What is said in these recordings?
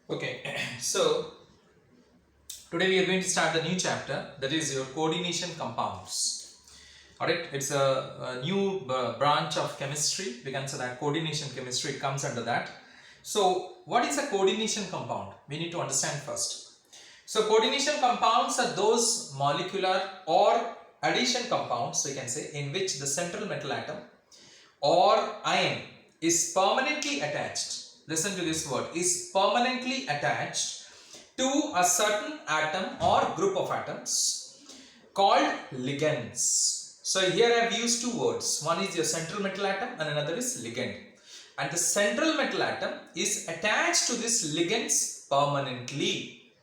Okay, so today we are going to start the new chapter, that is your coordination compounds. Alright, it's a new branch of chemistry. We can say that coordination chemistry comes under that. So, what is a coordination compound? We need to understand first. So, coordination compounds are those molecular or addition compounds, we can say, in which the central metal atom or ion is permanently attached. Listen to this word, is permanently attached to a certain atom or group of atoms called ligands. So here I have used two words. One is your central metal atom and another is ligand. And the central metal atom is attached to this ligands permanently.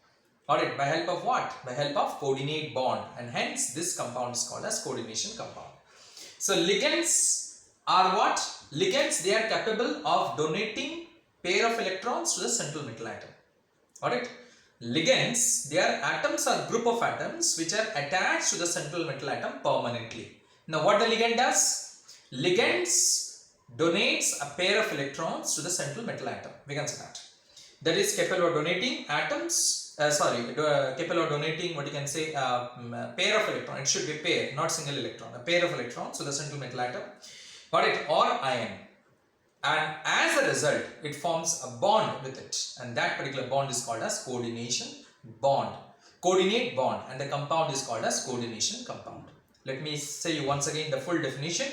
Alright, by help of what? By help of coordinate bond, and hence this compound is called as coordination compound. So ligands are what? Ligands, they are capable of donating pair of electrons to the central metal atom. Alright. Ligands, they are atoms or group of atoms which are attached to the central metal atom permanently. Now what the ligand does? Ligands donates a pair of electrons to the central metal atom. We can say that. That is capable of donating atoms, capable of donating what you can say pair of electron. It should be a pair, not single electron. A pair of electrons to the central metal atom. Got it? Or ion. And as a result, it forms a bond with it, and that particular bond is called as coordination bond, coordinate bond, and the compound is called as coordination compound. Let me say you once again the full definition.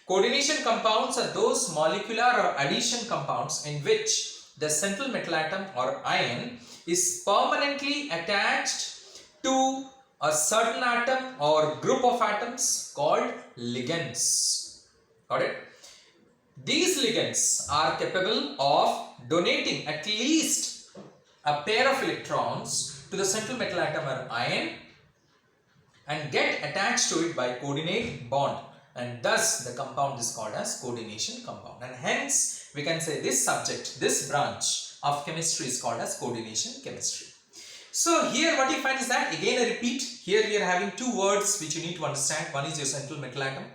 Coordination compounds are those molecular or addition compounds in which the central metal atom or ion is permanently attached to a certain atom or group of atoms called ligands. Got it? These ligands are capable of donating at least a pair of electrons to the central metal atom or ion and get attached to it by coordinate bond, and thus the compound is called as coordination compound, and hence we can say this subject, this branch of chemistry is called as coordination chemistry. So here what you find is that, again I repeat, here we are having two words which you need to understand. One is your central metal atom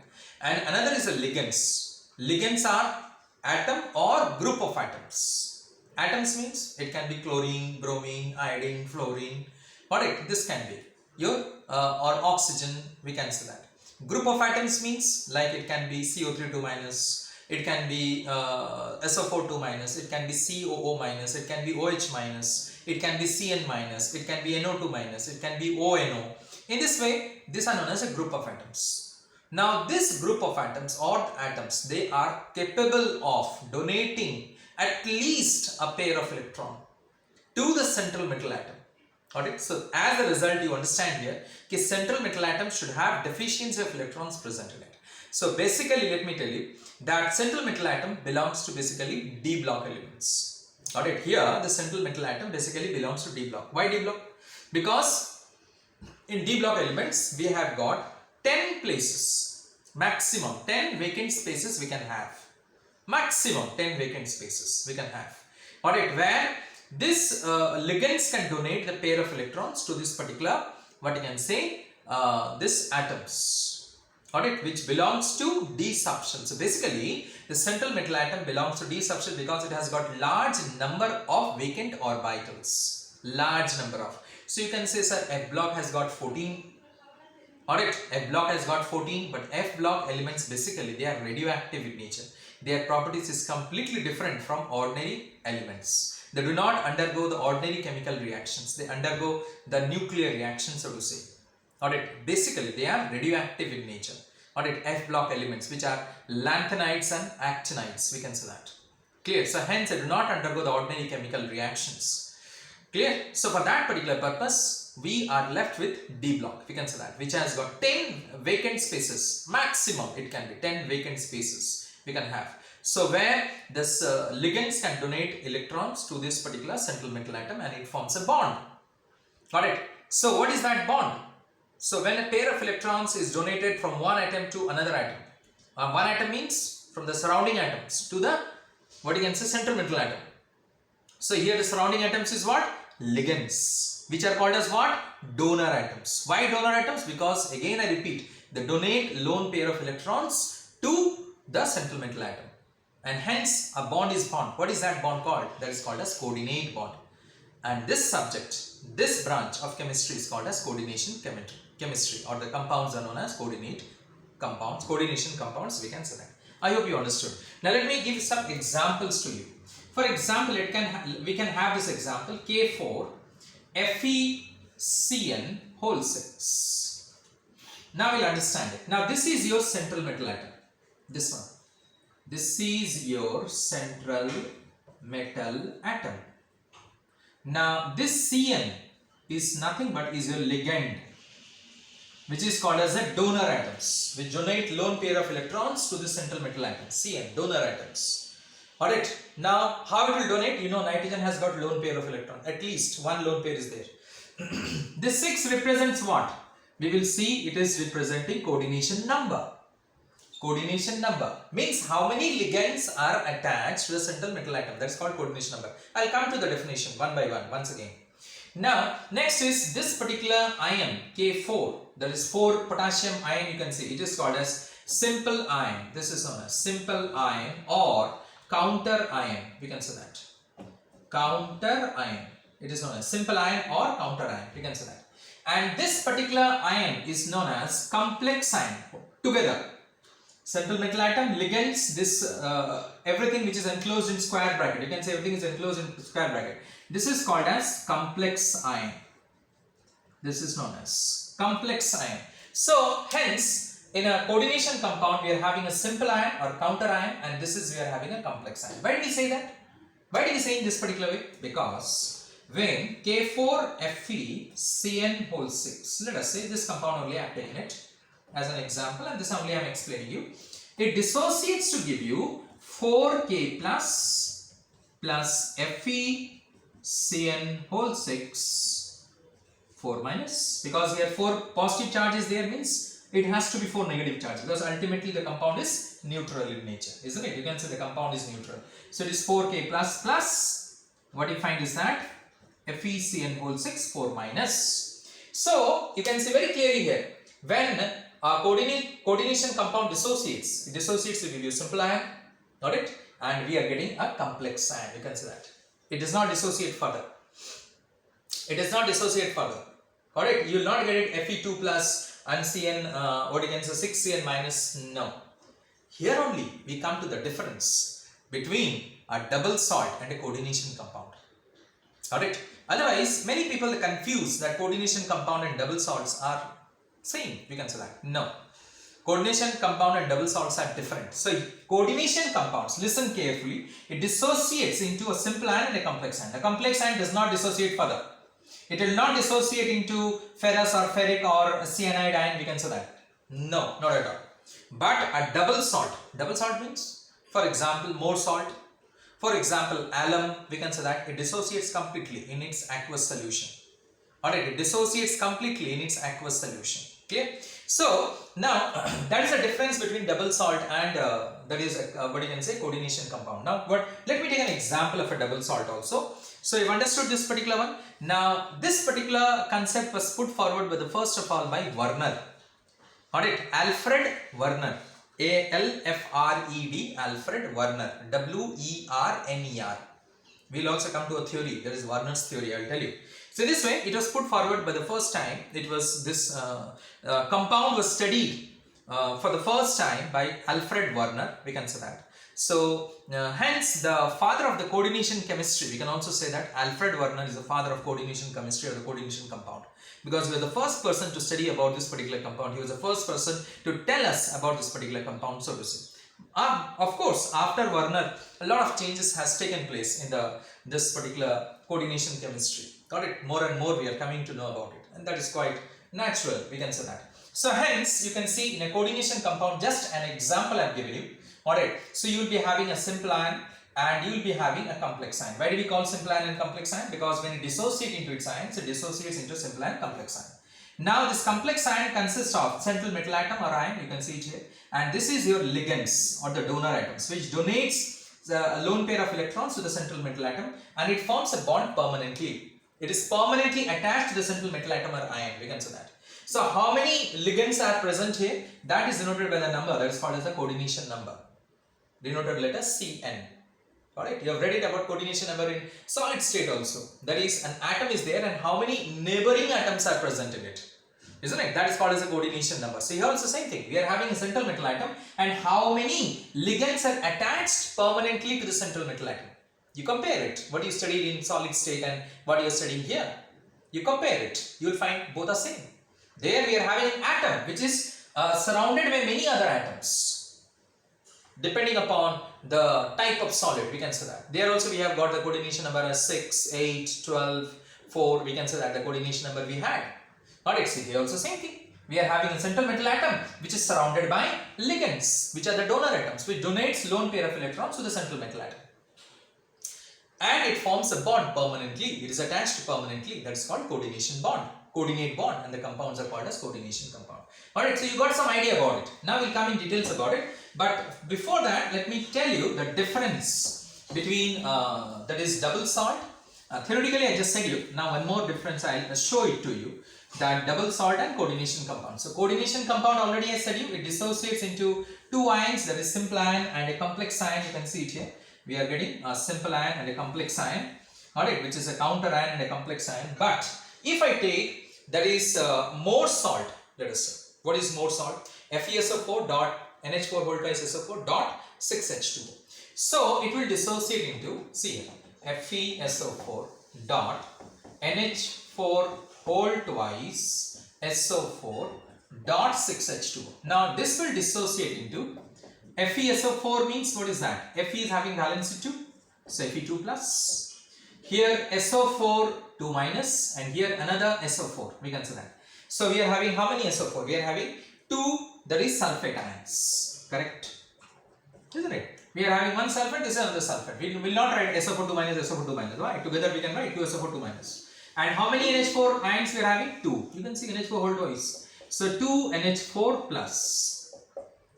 and another is the ligands. Ligands are atom or group of atoms. Atoms means it can be chlorine, bromine, iodine, fluorine. Alright, this can be your or oxygen, we can say that. Group of atoms means like it can be CO32 minus, it can be SO42 minus, it can be COO minus, it can be OH minus, it can be CN minus, it can be NO2 minus, it can be ONO. In this way, these are known as a group of atoms. Now this group of atoms or atoms, they are capable of donating at least a pair of electron to the central metal atom. Alright, so as a result you understand here that central metal atom should have deficiency of electrons present in it. So basically let me tell you that central metal atom belongs to basically D block elements. Alright, here the central metal atom basically belongs to D block. Why D block? Because in D block elements we have got 10 places, maximum 10 vacant spaces we can have, maximum 10 vacant spaces we can have. Alright, where this ligands can donate the pair of electrons to this particular, what you can say, this atoms, alright, which belongs to D subshell. So basically the central metal atom belongs to D subshell because it has got large number of vacant orbitals, large number of. So you can say, sir, F block has got 14. Alright, F block has got 14, but F block elements basically they are radioactive in nature. Their properties is completely different from ordinary elements. They do not undergo the ordinary chemical reactions. They undergo the nuclear reaction, so to say. Alright, basically they are radioactive in nature. Alright, F block elements which are lanthanides and actinides, we can say that. Clear? So hence they do not undergo the ordinary chemical reactions. Clear? So for that particular purpose, we are left with D block, we can say that, which has got 10 vacant spaces, maximum it can be 10 vacant spaces we can have. So where this ligands can donate electrons to this particular central metal atom and it forms a bond. Got it? So what is that bond? So when a pair of electrons is donated from one atom to another atom, one atom means from the surrounding atoms to the, what you can say, central metal atom. So here the surrounding atoms is what? Ligands, which are called as what? Donor atoms. Why donor atoms? Because again I repeat, they donate lone pair of electrons to the central metal atom, and hence a bond is formed. What is that bond called? That is called as coordinate bond. And this subject, this branch of chemistry is called as coordination chemistry, or the compounds are known as coordination compounds, we can say that. I hope you understood. Now let me give some examples to you. For example, we can have this example, K4 FeCN whole 6. Now we'll understand it. Now this is your central metal atom. This one. This is your central metal atom. Now this Cn is nothing but is your ligand, which is called as the donor atoms, which donate lone pair of electrons to the central metal atom. Cn, donor atoms. Alright, now how it will donate? You know, nitrogen has got lone pair of electrons. At least one lone pair is there. This 6 represents what? We will see it is representing coordination number. Coordination number means how many ligands are attached to the central metal atom. That's called coordination number. I'll come to the definition one by one once again. Now, next is this particular ion K4. There is 4 potassium ion, you can see. It is called as simple ion. This is known as simple ion or counter ion. We can say that. Counter ion. It is known as simple ion or counter ion. We can say that. And this particular ion is known as complex ion. Together. Central metal atom, ligands, this everything which is enclosed in square bracket. You can say everything is enclosed in square bracket. This is called as complex ion. This is known as complex ion. So hence in a coordination compound we are having a simple ion or counter ion, and this is we are having a complex ion. Why did we say that? Why did we say in this particular way? Because when K4 FeCN whole 6, let us say this compound only I have taken it as an example, and this only I am explaining you. It dissociates to give you 4K plus FeCN whole 6 4 minus, because here 4 positive charges there means it has to be 4 negative charges, because ultimately the compound is neutral in nature, isn't it? You can say the compound is neutral. So it is 4K plus what you find is that FeCN whole 6 4 minus. So you can see very clearly here, when coordination compound dissociates, it dissociates to give you simple ion, got it? And we are getting a complex ion, you can say that. It does not dissociate further. It does not dissociate further, got it? You will not get it Fe2 plus and Cn, what you can say 6Cn minus, no. Here only we come to the difference between a double salt and a coordination compound, got it? Otherwise, many people confuse that coordination compound and double salts are same, we can say that. No. Coordination compound and double salts are different. So, coordination compounds, listen carefully, it dissociates into a simple ion and a complex ion. The complex ion does not dissociate further. It will not dissociate into ferrous or ferric or cyanide ion, we can say that. No, not at all. But a double salt means, for example, more salt. For example, alum, we can say that it dissociates completely in its aqueous solution. Alright, it dissociates completely in its aqueous solution. Okay, so now that is the difference between double salt and that is what you can say coordination compound. Now, let me take an example of a double salt also. So you've understood this particular one. Now, this particular concept was put forward by first of all by Werner. Alright, Alfred Werner. A-L-F-R-E-D, Alfred Werner. W-E-R-N-E-R. We'll also come to a theory. There is Werner's theory, I'll tell you. So this way, it was put forward by the first time. It was this compound was studied for the first time by Alfred Werner, we can say that. So hence the father of the coordination chemistry, we can also say that Alfred Werner is the father of coordination chemistry or the coordination compound, because he was the first person to study about this particular compound. He was the first person to tell us about this particular compound, so to say. Of course, after Werner, a lot of changes has taken place in this particular coordination chemistry. Got it? More and more we are coming to know about it, and that is quite natural, we can say that. So hence, you can see in a coordination compound, just an example I have given you. Alright, so you will be having a simple ion and you will be having a complex ion. Why do we call simple ion and complex ion? Because when it dissociates into its ions, it dissociates into simple ion, complex ion. Now this complex ion consists of central metal atom or ion, you can see it here, and this is your ligands or the donor atoms, which donates the lone pair of electrons to the central metal atom, and it forms a bond permanently. It is permanently attached to the central metal atom or ion, we can say that. So how many ligands are present here? That is denoted by the number that is called as the coordination number, denoted with letter Cn. Alright, you have read it about coordination number in solid state also. That is, an atom is there and how many neighboring atoms are present in it. Isn't it? That is called as a coordination number. So here also same thing. We are having a central metal atom and how many ligands are attached permanently to the central metal atom. You compare it. What you studied in solid state and what you are studying here. You compare it. You will find both are same. There we are having an atom which is surrounded by many other atoms. Depending upon the type of solid, we can say that. There also we have got the coordination number as 6, 8, 12, 4. We can say that the coordination number we had. Alright, see here also same thing. We are having a central metal atom which is surrounded by ligands, which are the donor atoms, which donates lone pair of electrons to the central metal atom. And it forms a bond permanently. It is attached permanently. That is called coordination bond. Coordinate bond, and the compounds are called as coordination compound. Alright, so you got some idea about it. Now we'll come in details about it. But before that, let me tell you the difference between that is double salt. Theoretically, I just said you. Now one more difference I'll show it to you. That double salt and coordination compound. So coordination compound already I said you, it dissociates into two ions, that is simple ion and a complex ion. You can see it here. We are getting a simple ion and a complex ion. Alright, which is a counter ion and a complex ion. But if I take that is more salt, let us say. What is more salt? FeSO4 dot NH4 whole twice SO4 dot 6H2O. So it will dissociate into, see here, FeSO4 dot NH4 whole twice SO4 dot 6H2O. Now this will dissociate into FeSO4 means what is that? Fe is having valency 2, so Fe2 plus. Here SO4 2 minus and here another SO4. We can say that. So we are having how many SO4? We are having 2, that is sulfate ions. Correct? Isn't it? We are having one sulfate, this is another sulfate. We will not write SO4 2 minus, SO4 2 minus. Why? Together we can write 2 SO4 2 minus. And how many NH4 ions we are having? 2. You can see NH4 whole twice. So 2 NH4 plus.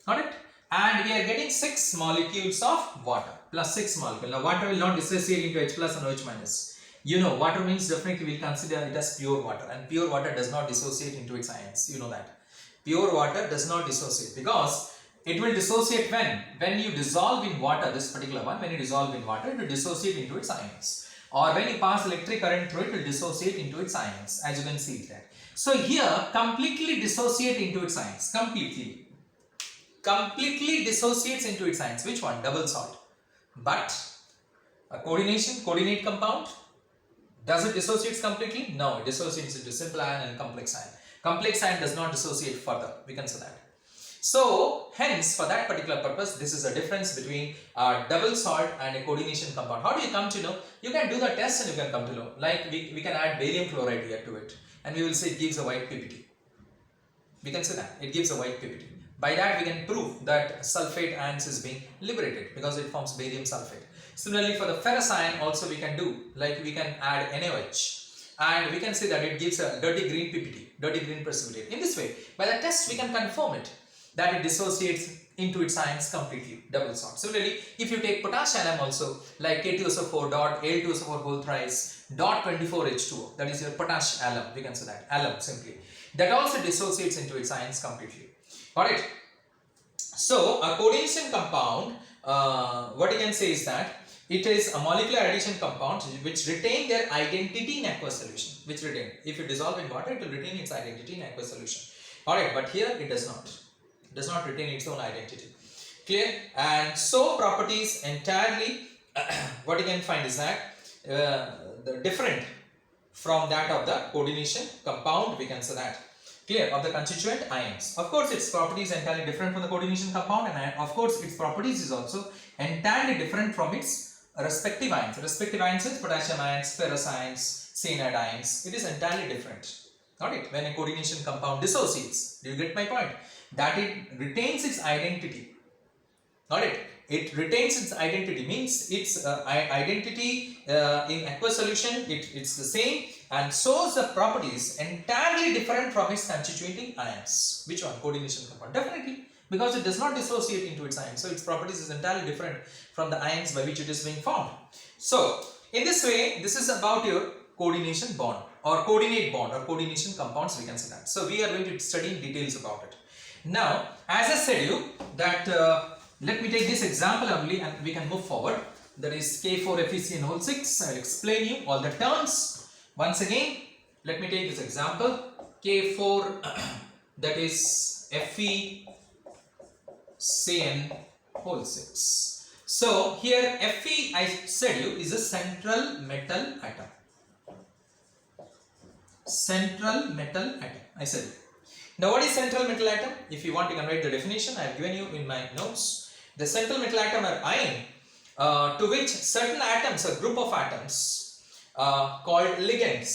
Got it? And we are getting 6 molecules of water. Plus 6 molecules. Now water will not dissociate into H plus and OH minus. You know, water means definitely we will consider it as pure water. And pure water does not dissociate into its ions. You know that. Pure water does not dissociate because it will dissociate when you dissolve in water, this particular one, when you dissolve in water, it will dissociate into its ions. Or when you pass electric current through it, will dissociate into its ions, as you can see it there. So here, completely dissociate into its ions, completely dissociates into its ions. Which one? Double salt. But a coordinate compound, does it dissociate completely? No, it dissociates into simple ion and complex ion. Complex ion does not dissociate further, we can say that. So, hence, for that particular purpose, this is a difference between a double salt and a coordination compound. How do you come to know? You can do the test and you can come to know. Like, we can add barium chloride here to it. And we will say it gives a white PPT. We can say that. It gives a white PPT. By that, we can prove that sulfate ions is being liberated because it forms barium sulfate. Similarly, for the ferrous ion also we can do. Like, we can add NaOH. And we can say that it gives a dirty green PPT, dirty green precipitate. In this way, by the test, we can confirm it. That it dissociates into its ions completely, double salt. Similarly, if you take potash alum also, like K2SO4 dot Al2SO4 whole thrice dot 24H2O, that is your potash alum, we can say that, alum simply. That also dissociates into its ions completely. Alright. So, a coordination compound, what you can say is that it is a molecular addition compound which retain their identity in aqueous solution. Which retain. If you dissolve in water, it will retain its identity in aqueous solution. Alright, but here it does not. Does not retain its own identity. Clear? And so properties entirely what you can find is that the different from that of the coordination compound, we can say that. Clear? Of the constituent ions. Of course, its properties entirely different from the coordination compound, and of course its properties is also entirely different from its respective ions. Respective ions is potassium ions, ferrous ions, cyanide ions. It is entirely different. Alright, when a coordination compound dissociates, do you get my point? That it retains its identity. Alright, it retains its identity means its identity in aqueous solution, it's the same, and so the properties entirely different from its constituting ions. Which one? Coordination compound. Definitely, because it does not dissociate into its ions, so its properties is entirely different from the ions by which it is being formed. So, in this way, this is about your coordination bond or coordinate bond or coordination compounds, we can say that. So, we are going to study in details about it. Now, as I said you that let me take this example only and we can move forward. that is K4FeCN whole 6. I will explain you all the terms. Once again, let me take this example. K4 that is FeCN whole 6. So here Fe, I said you, is a central metal atom. Central metal atom, I said it. Now what is central metal atom? If you want to convert the definition, I have given you in my notes. The central metal atom are ion to which certain atoms, a group of atoms called ligands.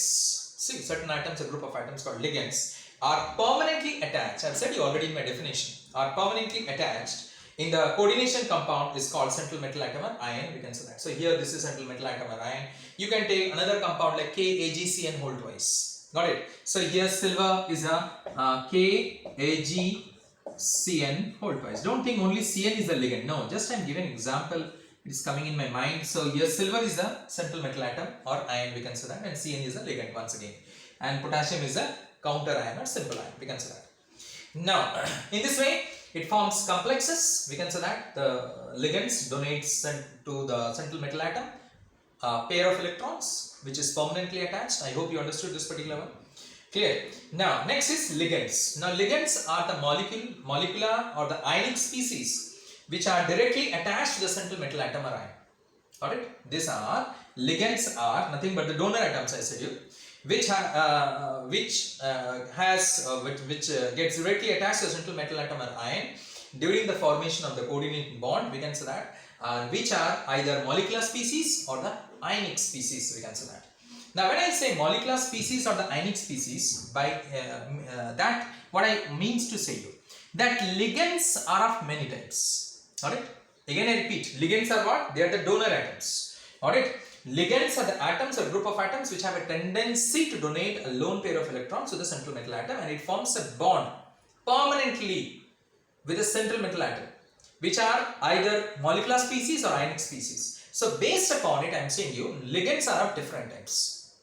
See, certain atoms, a group of atoms called ligands are permanently attached. I have said you already in my definition. Are permanently attached in the coordination compound is called central metal atom or ion. We can say that. So here this is central metal atom or ion. You can take another compound like KAgCN whole twice. Got it? So here silver is a KAgCN whole twice. Don't think only Cn is the ligand. No, just I am giving an example. It is coming in my mind. So here silver is the central metal atom or ion, we can say that, and Cn is the ligand once again. And potassium is a counter ion or simple ion, we can say that. Now, in this way, it forms complexes. We can say that the ligands donates to the central metal atom a pair of electrons which is permanently attached. I hope you understood this particular one. Clear? Now, next is ligands. Now, ligands are the molecular or the ionic species which are directly attached to the central metal atom or ion. Alright? These are ligands are nothing but the donor atoms, I said you, which gets directly attached to the central metal atom or ion during the formation of the coordinating bond. We can say that, which are either molecular species or the ionic species, we can say that. Now when I say molecular species or the ionic species, by that what I means to say you that ligands are of many types. Alright, again I repeat, ligands are what? They are the donor atoms. Alright, ligands are the atoms or group of atoms which have a tendency to donate a lone pair of electrons to the central metal atom, and it forms a bond permanently with the central metal atom, which are either molecular species or ionic species. So based upon it, I am saying you ligands are of different types.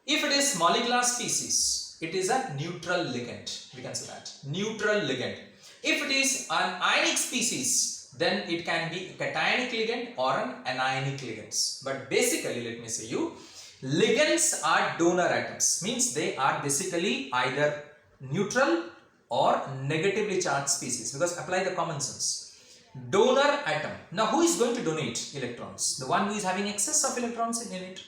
If it is molecular species, it is a neutral ligand. We can say that, neutral ligand. If it is an ionic species, then it can be a cationic ligand or an anionic ligands. But basically, let me say you, ligands are donor atoms. Means they are basically either neutral or negatively charged species, because apply the common sense. Donor atom. Now who is going to donate electrons? The one who is having excess of electrons in it.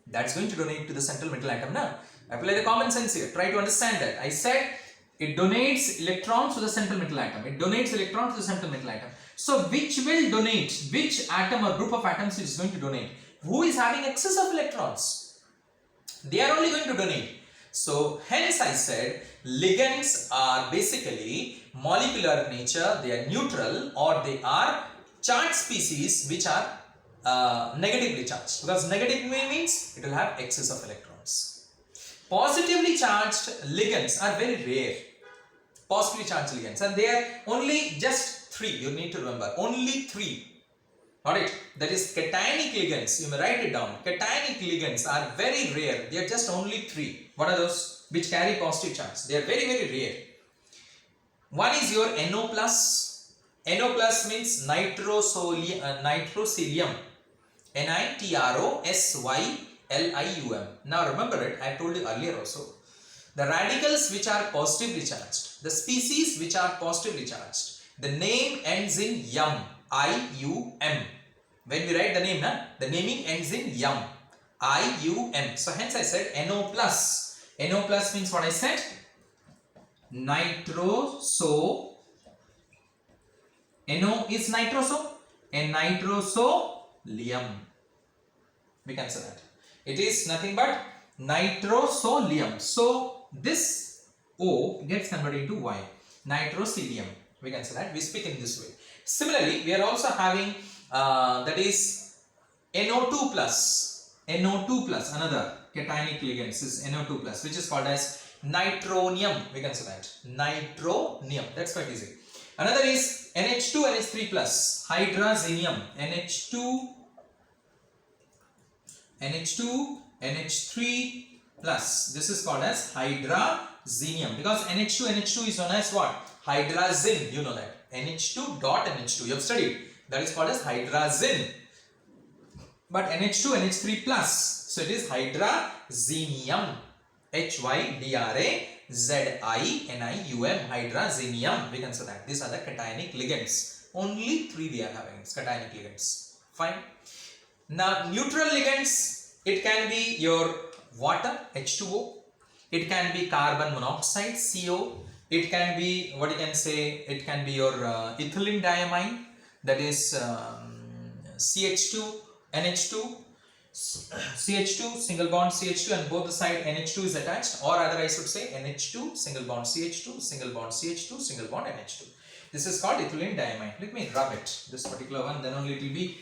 That's going to donate to the central metal atom. Now apply the common sense here. Try to understand that. I said it donates electrons to the central metal atom. It donates electrons to the central metal atom. So which will donate? Which atom or group of atoms is going to donate? Who is having excess of electrons? They are only going to donate. So hence I said ligands are basically molecular nature, they are neutral, or they are charged species which are negatively charged, because negatively means it will have excess of electrons. Positively charged ligands are very rare. Positively charged ligands, and they are only just 3. You need to remember, only 3. Alright, that is cationic ligands. You may write it down. Cationic ligands are very rare. They are just only 3. What are those? Which carry positive charge. They are very, very rare. One is your NO+. NO+ means nitrosolium. NitroSylium. Now remember it, I told you earlier also. The radicals which are positively charged, the species which are positively charged, the name ends in yum. IUM. When we write the name, the naming ends in yum. IUM. So hence I said NO+. NO+ means what I said? Nitroso. NO is nitroso and nitrosolium. We can say that. It is nothing but nitrosolium. So this O gets converted into Y. Nitrosolium. We can say that. We speak in this way. Similarly, we are also having that is NO2+. NO2+, another cationic ligand is NO2+, which is called as nitronium. We can say that. Nitronium. That's quite easy. Another is NH2, NH3+, hydrazinium. NH2, NH3+. This is called as hydrazinium, because NH2 is known as what? Hydrazine. You know that. NH2 dot NH2. You have studied. That is called as hydrazine. but NH2, NH3 plus. So it is hydrazinium. Hydrazinium. Hydrazinium. We can say that. These are the cationic ligands. Only 3 we are having. It's cationic ligands. Fine. Now neutral ligands, it can be your water, H2O. It can be carbon monoxide, CO. It can be, what you can say, it can be your ethylene diamine, that is CH2, NH2, CH2, single bond CH2, and both the side NH2 is attached, or rather I should say NH2, single bond CH2, single bond CH2, single bond NH2. This is called ethylene diamine. Let me rub it, this particular one, then only it will be,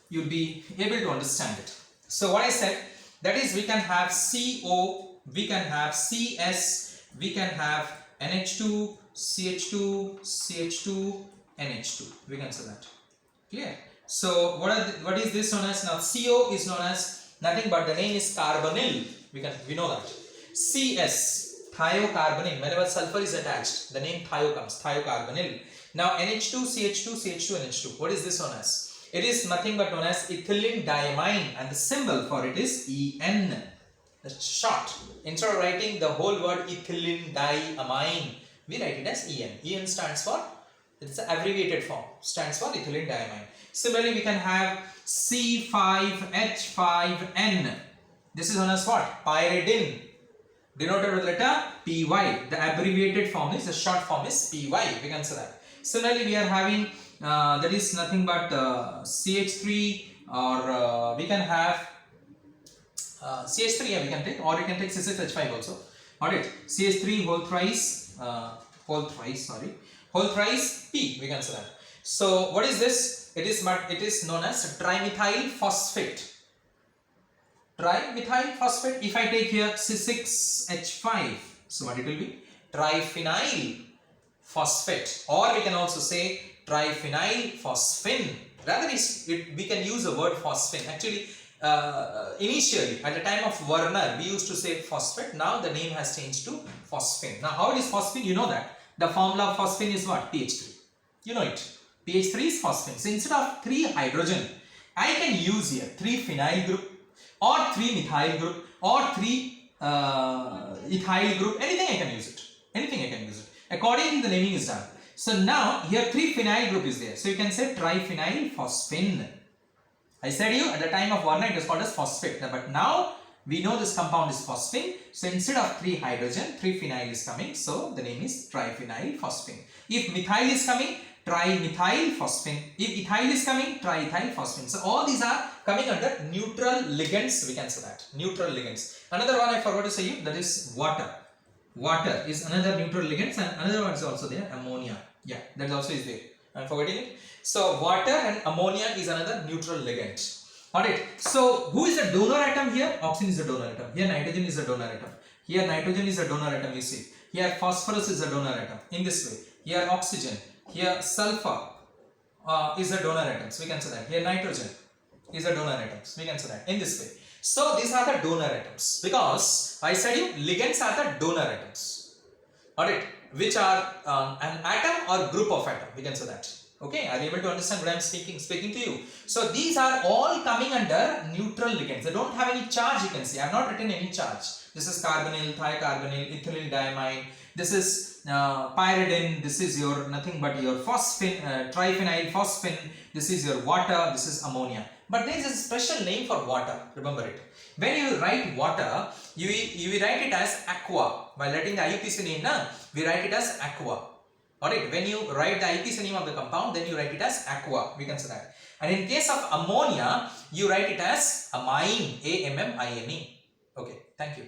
you'll be able to understand it. So what I said, that is we can have CO, we can have CS, we can have NH2, CH2, CH2, NH2. We can say that. Clear? So what is this known as? Now CO is known as nothing but the name is carbonyl. We know that. CS, thiocarbonyl. Whenever sulfur is attached, the name thio comes, thiocarbonyl. Now NH2, CH2, CH2, NH2. What is this known as? It is nothing but known as ethylene diamine, and the symbol for it is EN. That's short. Instead of writing the whole word ethylene diamine, we write it as EN. EN stands for, it's the abbreviated form, stands for ethylene diamine. Similarly, we can have C5H5N. This is known as what? Pyridine, denoted with letter PY. The abbreviated form is, the short form is PY. We can say that. Similarly, we are having that is nothing but CH3, or we can have CH3, yeah, we can take, or you can take C6H5 also. Alright, CH3 whole thrice P, we can say that. So what is this? It is known as trimethyl phosphate. Trimethyl phosphate. If I take here C6H5, so what it will be? Triphenyl phosphate, or we can also say triphenyl phosphine. Rather, we can use the word phosphine. Actually, initially at the time of Werner, we used to say phosphate. Now the name has changed to phosphine. Now how it is phosphine? You know that the formula of phosphine is what? pH3. You know it. pH3 is phosphine. So instead of 3 hydrogen, I can use here 3 phenyl group, or 3 methyl group, or 3 ethyl group. Anything I can use it. Anything I can use it. Accordingly, the naming is done. So now here 3 phenyl group is there. So you can say triphenyl phosphine. I said you at the time of Werner it was called as phosphate, but now we know this compound is phosphine. So instead of 3 hydrogen, 3 phenyl is coming. So the name is triphenyl phosphine. If methyl is coming, trimethyl phosphine. If ethyl is coming, triethyl phosphine. So all these are coming under neutral ligands. We can say that neutral ligands. Another one I forgot to say you, that is water. Water is another neutral ligand, and another one is also there, ammonia. Yeah, that also is there. I'm forgetting it. So water and ammonia is another neutral ligand. Alright. So who is the donor atom here? Oxygen is the donor atom. Here nitrogen is the donor atom. Here nitrogen is the donor atom. You see. Here phosphorus is the donor atom. In this way. Here oxygen. Here sulfur is the donor atom. So we can say that. Here nitrogen is the donor atom. So we can say that in this way. So these are the donor atoms, because I said you ligands are the donor atoms. Alright, which are an atom or group of atom. We can say that. Okay, are you able to understand what I am speaking to you? So these are all coming under neutral ligands. They don't have any charge, you can see. I have not written any charge. This is carbonyl, thiocarbonyl, ethylene diamine. This is pyridine. This is your nothing but your phosphine, triphenyl phosphine. This is your water. This is ammonia. But there is a special name for water. Remember it. When you write water, you write it as aqua. By writing the IUPAC name, we write it as aqua. Alright, when you write the IUPAC name of the compound, then you write it as aqua. We can say that. And in case of ammonia, you write it as amine. A-M-M-I-N-E. Okay, thank you.